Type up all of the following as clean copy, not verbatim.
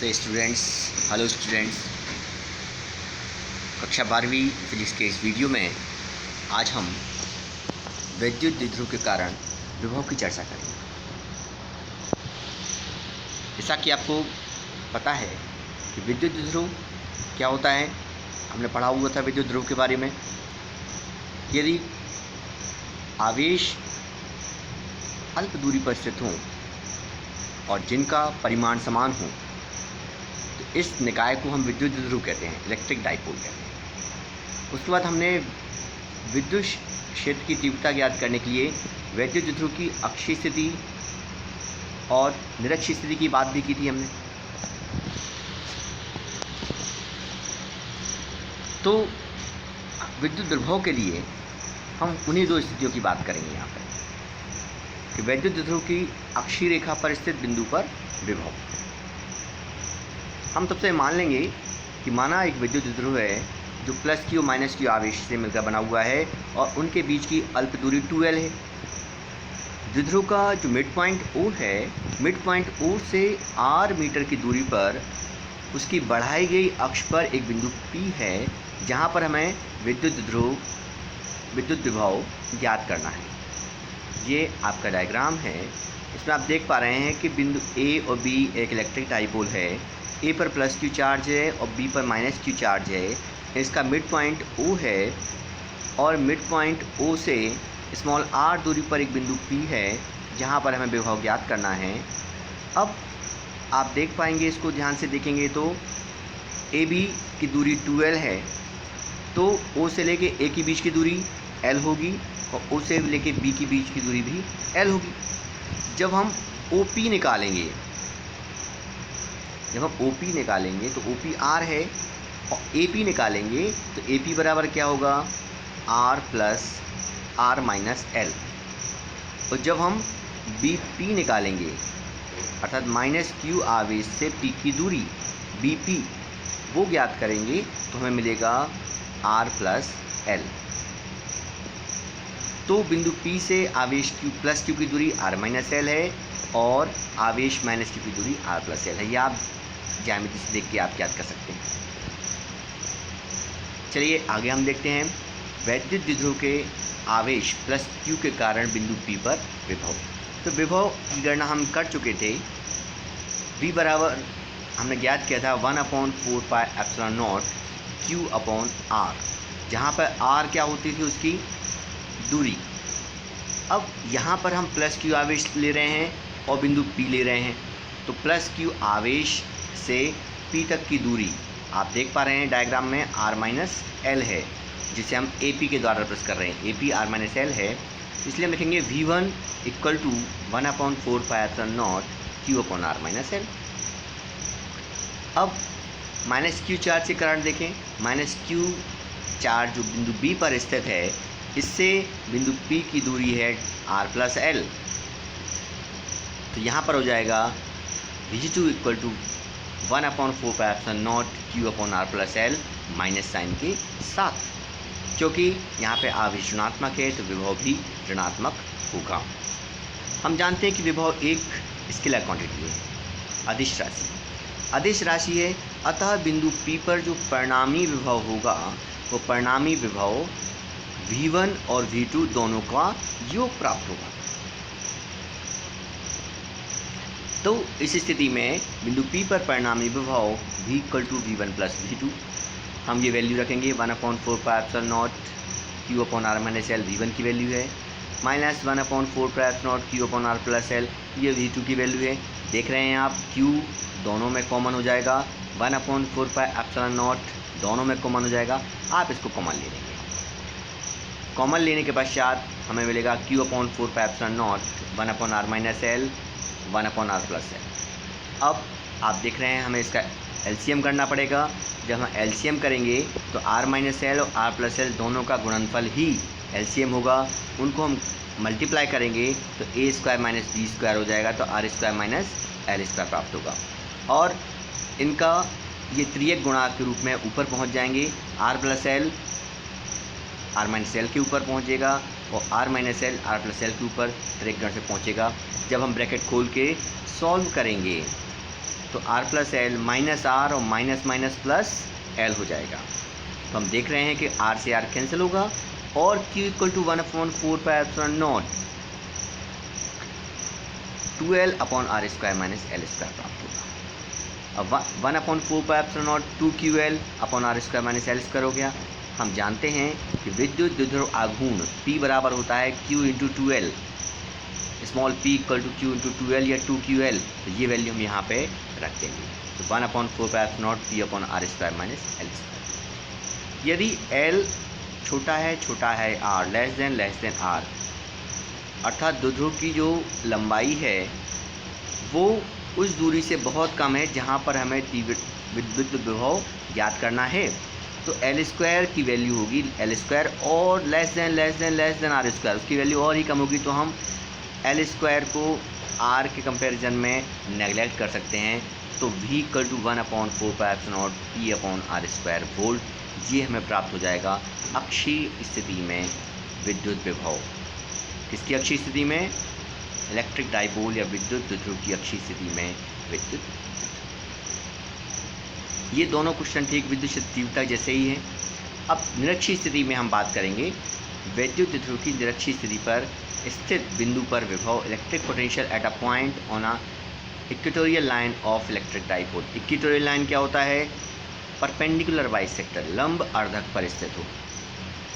नमस्ते students. Hello students, कक्षा 12वीं फिजिक्स के इस वीडियो में आज हम विद्युत द्विध्रुव के कारण विभव की चर्चा करेंगे। जैसा कि आपको पता है कि विद्युत द्विध्रुव क्या होता है, हमने पढ़ा हुआ था विद्युत ध्रुव के बारे में। यदि आवेश अल्प दूरी पर स्थित हों और जिनका परिमाण समान हो तो इस निकाय को हम विद्युत द्विध्रुव कहते हैं, इलेक्ट्रिक डाइपोल कहते हैं। उसके बाद हमने विद्युत क्षेत्र की तीव्रता ज्ञात करने के लिए विद्युत द्विध्रुव की अक्षीय स्थिति और निरक्षीय स्थिति की बात भी की थी हमने। तो विद्युत द्विध्रुव के लिए हम उन्हीं दो स्थितियों की बात करेंगे यहाँ पर कि विद्युत द्विध्रुव की अक्षीय रेखा पर स्थित बिंदु पर विभव। हम सबसे मान लेंगे कि माना एक विद्युत द्विध्रुव है जो प्लस क्यू माइनस क्यू आवेश से मिलकर बना हुआ है और उनके बीच की अल्प दूरी 2L है। द्विध्रुव का जो मिड पॉइंट O है, मिड पॉइंट O से R मीटर की दूरी पर उसकी बढ़ाई गई अक्ष पर एक बिंदु P है जहाँ पर हमें विद्युत विभव ज्ञात करना है। ये आपका डायग्राम है। इसमें आप देख पा रहे हैं कि बिंदु A और B एक इलेक्ट्रिक डाइपोल है। A पर प्लस क्यू चार्ज है और B पर माइनस क्यू चार्ज है। इसका मिड पॉइंट O है और मिड पॉइंट O से स्मॉल r दूरी पर एक बिंदु P है जहाँ पर हमें विभव ज्ञात करना है। अब आप देख पाएंगे, इसको ध्यान से देखेंगे तो AB की दूरी 2L है, तो O से लेके A की बीच की दूरी L होगी और O से लेके B की बीच की दूरी भी L होगी। जब हम OP निकालेंगे तो OP R है और AP निकालेंगे तो AP बराबर क्या होगा, R plus R minus L। और जब हम BP निकालेंगे अर्थात माइनस Q आवेश से P की दूरी BP वो ज्ञात करेंगे तो हमें मिलेगा R प्लस L। तो बिंदु P से आवेश Q प्लस Q की दूरी R माइनस L है और आवेश माइनस Q की दूरी R प्लस L है। ये आप ज्यामिति से देख के आप याद कर सकते हैं। चलिए आगे हम देखते हैं विद्युत द्विध्रुव के आवेश प्लस Q के कारण बिंदु P पर विभव। तो विभव की गणना हम कर चुके थे। V बराबर हमने ज्ञात किया था 1/4 pi epsilon not Q upon R, जहाँ पर R क्या होती थी, उसकी दूरी। अब यहाँ पर हम प्लस Q आवेश ले रहे हैं और बिंदु P ले रहे हैं, तो प्लस Q आवेश से P तक की दूरी आप देख पा रहे हैं डायग्राम में R माइनस L है, जिसे हम AP के द्वारा रिप्रेजेंट कर रहे हैं। AP R माइनस L है, इसलिए हम लिखेंगे V1 equal to 1/4 pi epsilon not Q upon R minus L। अब माइनस Q चार्ज के कारण देखें, माइनस Q चार्ज जो बिंदु B पर स्थित है, इससे बिंदु P की दूरी है R प्लस L, तो यहाँ पर हो जाएगा V2 equal to 1/4 pi epsilon not Q upon R plus L minus sign के साथ। क्योंकि यहाँ पे आवेश ऋणात्मक है तो विभव भी ऋणात्मक होगा। हम जानते हैं कि विभव एक स्केलर क्वांटिटी है, अदिश राशि है। अतः बिंदु P पर जो परिणामी विभव होगा वो परिणामी विभव V1 और V2 दोनों का योग प्राप्त होगा। तो इस स्थिति में बिंदु P पर परिणामी विभव V equal to V1 plus V2। हम ये वैल्यू रखेंगे 1/4 pi epsilon not Q upon R minus L V1 की वैल्यू है, minus 1/4 pi epsilon not Q upon R plus L ये V2 की वैल्यू है। देख रहे हैं आप, Q दोनों में कॉमन हो जाएगा, 1/4 पाई एप्सिलॉन नॉट दोनों में कॉमन हो जाएगा। आप इसको कॉमन ले लेंगे। कॉमन लेने के पश्चात हमें मिलेगा Q upon 4 pi epsilon not 1/R minus L 1/R plus L। अब आप देख रहे हैं हमें इसका LCM करना पड़ेगा। जब हम LCM करेंगे तो R माइनस L और R प्लस L दोनों का गुणनफल ही LCM होगा। उनको हम मल्टीप्लाई करेंगे तो A square minus B square हो जाएगा, तो R square minus L square प्राप्त होगा और इनका ये त्रियक गुणा के रूप में ऊपर पहुंच जाएंगे। R plus L R minus L के ऊपर पहुंचेगा और R minus L R plus L के ऊपर त्रियक गण से पहुंचेगा। जब हम ब्रैकेट खोल के सॉल्व करेंगे तो R plus L minus R और माइनस माइनस प्लस एल हो जाएगा। तो हम देख रहे हैं कि R से R कैंसिल होगा और Q equal to 1/4πε0 2L upon R square minus L square प्राप्त होगा। अब 1/4πε0 2QL upon R square minus L square हो गया। हम जानते हैं कि विद्युत द्विध्रुव आघूर्ण P बराबर होता है Q into 2L, small p equal to Q into 2L या 2QL। तो ये वैल्यू हम यहाँ पे रख देंगे। तो 1/4πε0 P upon R square minus L square. यदि L छोटा है R लेस देन R, अर्थात द्विध्रुव की जो लंबाई है वो उस दूरी से बहुत कम है जहाँ पर हमें विद्युत विभव ज्ञात करना है, तो एल स्क्वायर की वैल्यू होगी एल स्क्वायर और लेस देन आर स्क्वायर, उसकी वैल्यू और ही कम होगी। तो हम एल स्क्वायर को आर के कंपैरिजन में नेगलेक्ट कर सकते हैं। तो v equal to 1/4πε0 P upon R square volt, ये हमें प्राप्त हो जाएगा अक्षीय स्थिति में विद्युत विभव। किसकी अक्षीय स्थिति में? इलेक्ट्रिक डाइपोल या विद्युत द्विध्रुव की अक्षीय स्थिति में विद्युत। ये दोनों क्वेश्चन ठीक विद्युत तीव्रता जैसे ही हैं। अब निरक्षीय स्थिति में हम बात करेंगे। विद्युत द्विध्रुव की निरक्षीय स्थिति पर स्थित बिंदु पर विभव electric potential at a point on a equatorial line of electric dipole. Equatorial line क्या होता है? परपेंडिकुलर बाइसेक्टर, लंब अर्धक पर स्थित हो।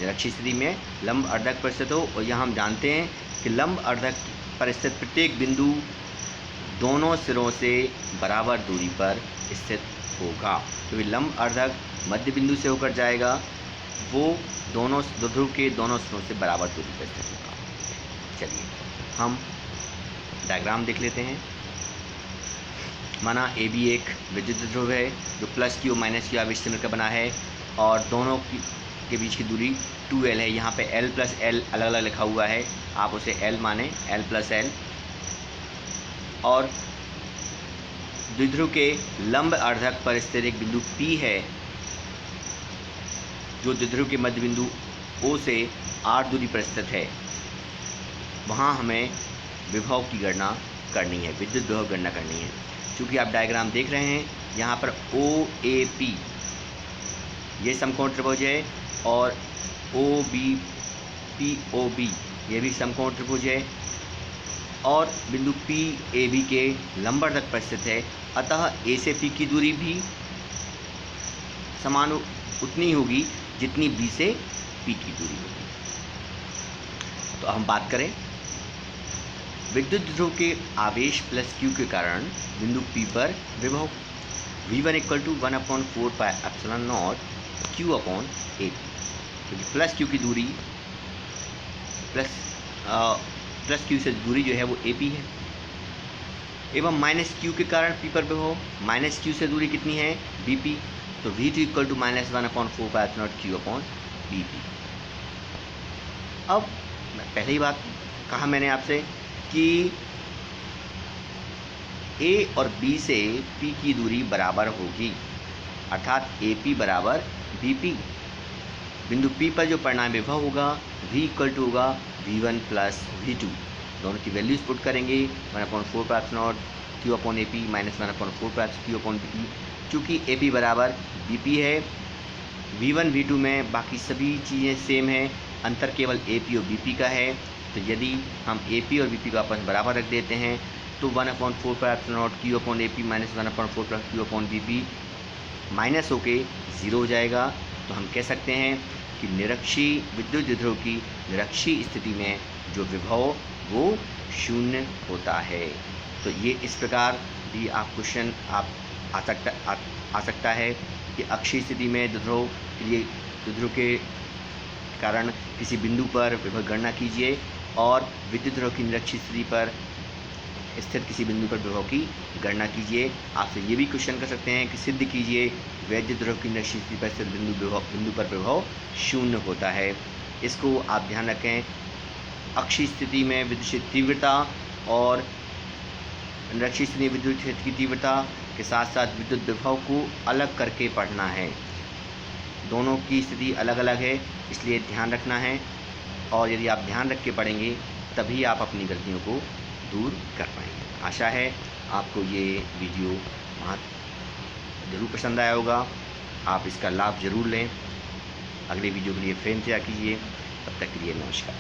निरक्षीय स्थिति में लंब अर्धक पर स्थित हो, और यहाँ हम जानते हैं कि लंब अर्धक पर स्थित प्रत्येक बिंदु दोनों सिरों से बराबर दूरी पर स्थित होगा। क्योंकि तो लंब अर्धक मध्य बिंदु से होकर जाएगा, वो दोनों द्विध्रुव के दोनों सिरों से बराबर दूरी पर स्थित होगा। चलिए हम डायग्राम देख लेते हैं। माना ए बी एक विद्युत द्विध्रुव है जो प्लस Q माइनस Q आवेश से मिलकर बना है, और दोनों के बीच की दूरी 2L है। यहाँ पे L प्लस L अलग अलग लिखा हुआ है, आप उसे L माने, L प्लस L। और द्विध्रुव के लंब अर्धक पर स्थित एक बिंदु P है जो द्विध्रुव के मध्य बिंदु O से R दूरी पर स्थित है। वहाँ हमें विभव की गणना करनी है, विद्युत विभव गणना करनी है। चूँकि आप डायग्राम देख रहे हैं, यहाँ पर OAP ये समकोण त्रिभुज है, और OBPOB ये भी समकोण त्रिभुज है, और बिंदु PAB के लंबवर्धक पर स्थित है। अतः A से P की दूरी भी समान उतनी होगी जितनी B से P की दूरी होगी। तो हम बात करें विद्युत द्विध्रुव के आवेश प्लस Q के कारण बिंदु P पर विभव V1 equal to 1/4πε0 Q upon AP। क्योंकि प्लस Q की दूरी प्लस Q से दूरी जो है वो AP है, एवं माइनस Q के कारण P पर विभव माइनस Q से दूरी कितनी है? BP। तो V2 equal to -1/4πε0 Q upon BP। अब पहले ही बात कहा मैंने आपसे कि A और B से P की दूरी बराबर होगी, अर्थात AP बराबर BP। बिंदु P पर जो परिणाम विभव होगा V इक्वल टू होगा V1 प्लस V2। दोनों की वैल्यूज पुट करेंगे 1/4πε0 Q upon AP minus 1/4π Q upon BP। चूँकि AP बराबर BP है, V1 V2 में बाकी सभी चीज़ें सेम हैं, अंतर केवल AP और BP का है। तो यदि हम AP और BP को आपस में बराबर रख देते हैं तो 1/4πε0 Q upon AP minus 1/4 Q upon BP minus होके 0 हो जाएगा। तो हम कह सकते हैं कि निरक्षीय विद्युत द्विध्रुव की निरक्षीय स्थिति में जो विभव वो शून्य होता है। तो ये इस प्रकार भी आप क्वेश्चन आ सकता है कि अक्षीय स्थिति में द्विध्रुव के लिए द्विध्रुव के कारण किसी बिंदु पर विभव गणना कीजिए, और विद्युत द्विध्रुव की निरक्षीय स्थिति पर स्थित किसी बिंदु पर विभव की गणना कीजिए। आपसे ये भी क्वेश्चन कर सकते हैं कि सिद्ध कीजिए विद्युत द्विध्रुव की निरक्षीय स्थिति पर स्थित बिंदु पर विभव शून्य होता है। इसको आप ध्यान रखें। अक्षीय स्थिति में विद्युत तीव्रता और निरक्षीय स्थिति में विद्युत क्षेत्र की तीव्रता के साथ साथ विद्युत विभव को अलग करके पढ़ना है। दोनों की स्थिति अलग अलग है, इसलिए ध्यान रखना है, और यदि आप ध्यान रख के पढ़ेंगे तभी आप अपनी गलतियों को दूर कर पाएंगे। आशा है आपको ये वीडियो वहाँ ज़रूर पसंद आया होगा। आप इसका लाभ ज़रूर लें। अगले वीडियो के लिए फिर इंतज़ार कीजिए। तब तक के लिए नमस्कार।